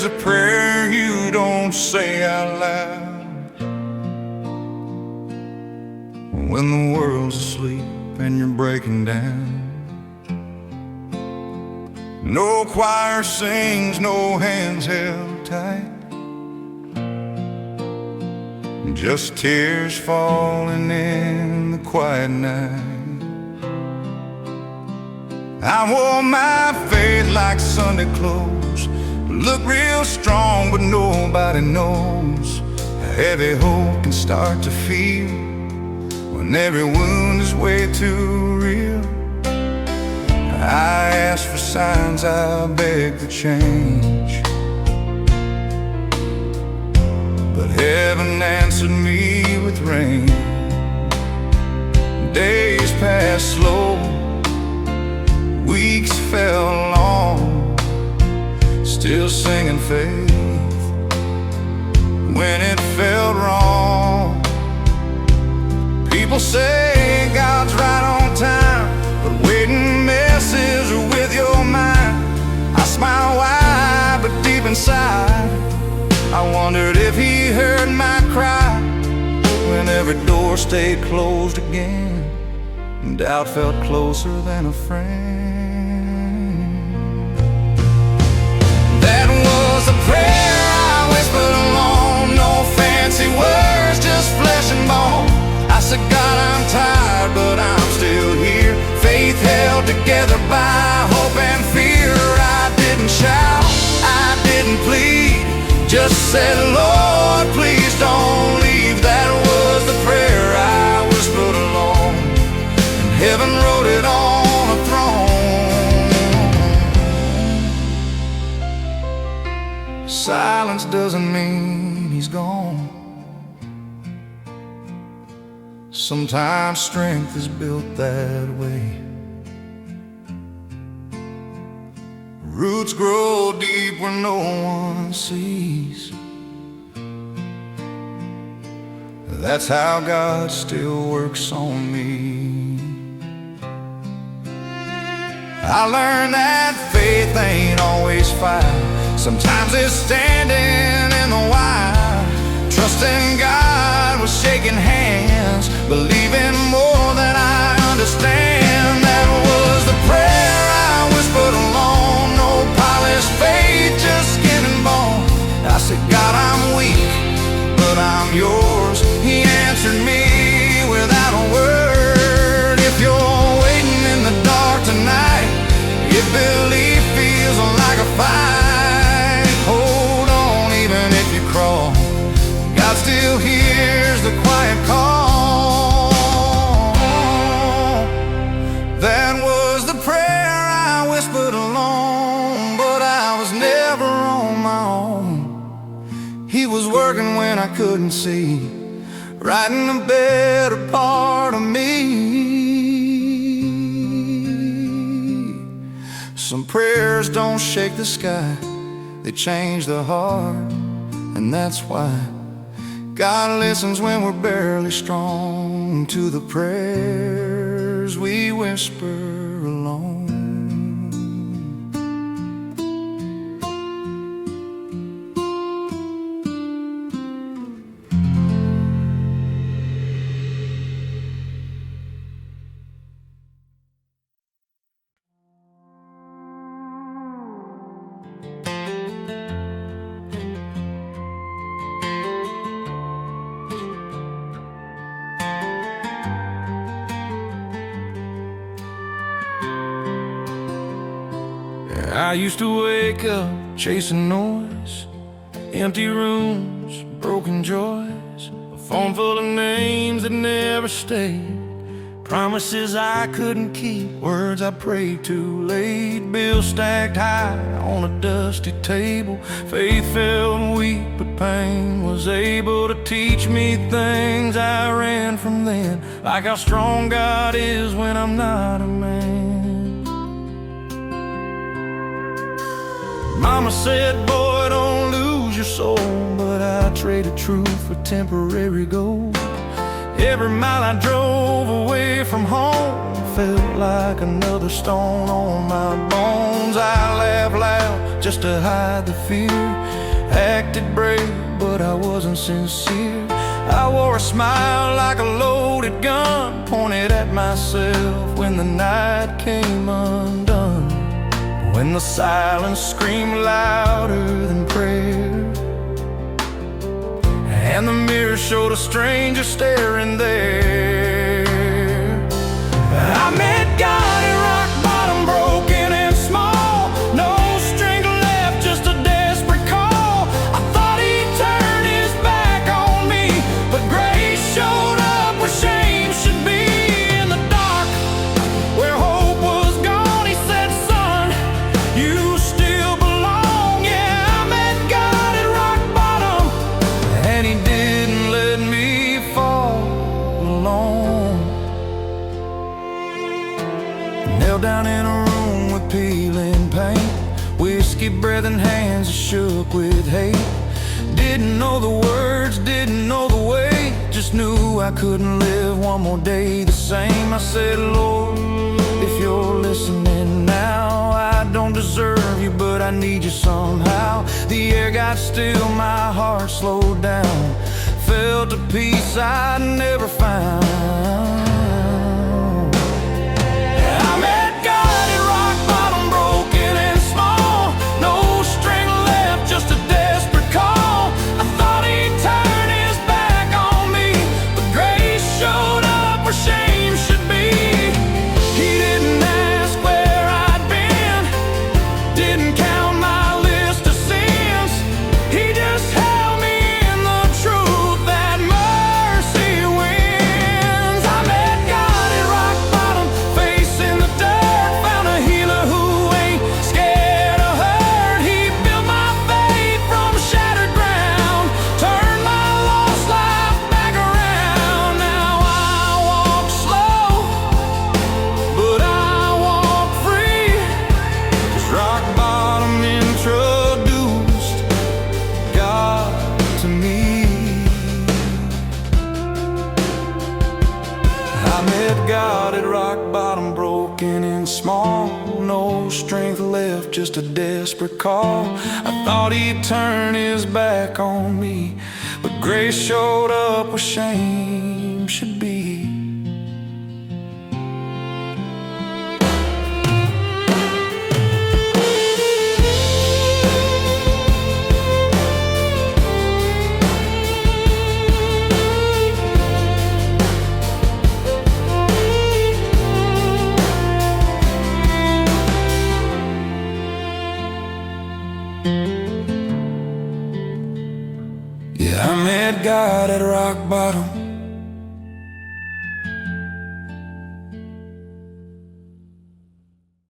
There's a prayer you don't say out loud when the world's asleep and you're breaking down. No choir sings, no hands held tight, just tears falling in the quiet night. I wore my faith like Sunday clothes, look real strong, but nobody knows how heavy hope can start to feel when every wound is way too real. I asked for signs, I begged for change, but heaven answered me with rain. Days passed slow, weeks fell long, still singing faith when it felt wrong. People say God's right on time, but waiting messes with your mind. I smile wide, but deep inside I wondered if he heard my cry when every door stayed closed again and doubt felt closer than a friend. That was a prayer I whispered alone, no fancy words, just flesh and bone. I said, God, I'm tired, but I'm still here. Faith held together by hope and fear. I didn't shout, I didn't plead, just said, Lord, please don't leave. That was the prayer I whispered alone, and heaven wrote it on a throne. Silence doesn't mean he's gone. Sometimes strength is built that way. Roots grow deep where no one sees. That's how God still works on me. I learned that faith ain't always fight. Sometimes it's standing in the wild, trusting God with shaking hands, believing more than I understand. That was the prayer I whispered alone, no polished faith, just skin and bone. I said, God, I'm weak, but I'm yours. He answered me without a word. If you're waiting in the dark tonight, if belief feels like a fight, hold on even if you crawl, God still hears the quiet call. That was the prayer I whispered alone, but I was never on my own. He was working when I couldn't see, writing a better part of me. Some prayers don't shake the sky, they change the heart, and that's why God listens when we're barely strong to the prayers we whisper alone. I used to wake up chasing noise, empty rooms, broken joys, a phone full of names that never stayed, promises I couldn't keep, words I prayed too late, bills stacked high on a dusty table. Faith felt weak, but pain was able to teach me things I ran from then, like how strong God is when I'm not a man. Mama said, boy, don't lose your soul, but I traded truth for temporary gold. Every mile I drove away from home felt like another stone on my bones. I laughed loud, just to hide the fear. Acted brave, but I wasn't sincere. I wore a smile like a loaded gun, pointed at myself when the night came undone. When the silence screamed louder than prayer, and the mirror showed a stranger staring there, I met God at rock bottom, broken and small. No strength left, just a desperate call. I thought he'd turn his back on me, but grace showed up where shame should be. In the dark, where hope was gone, he said, son, you still belong. Yeah, I met God at rock bottom, and he didn't let me fall alone. Knelt down in a room with peeling paint, whiskey breath and hands that shook with hate. Didn't know the words, didn't know the way, just knew I couldn't live one more day the same. I said, Lord, if you're listening now, I don't deserve you, but I need you somehow. The air got still, my heart slowed down, felt a peace I'd never found. I met God at rock bottom, broken and small. No strength left, just a desperate call. I thought he'd turn his back on me, but grace showed up where shame should be. He didn't ask where I'd been, didn't count my list of sins. He just held me in the truth that mercy wins. I met God at rock bottom, facing the dirt, found a healer who ain't scared of hurt. He built my faith from shattered ground, turned my lost life back around. Now I walk slow, but I walk free, 'cause rock bottom introduced God to me. I met God at rock bottom, broken and small. No strength left, just a desperate call. I thought he'd turn his back on me, but grace showed up where shame should be. Yeah, I met God at rock bottom,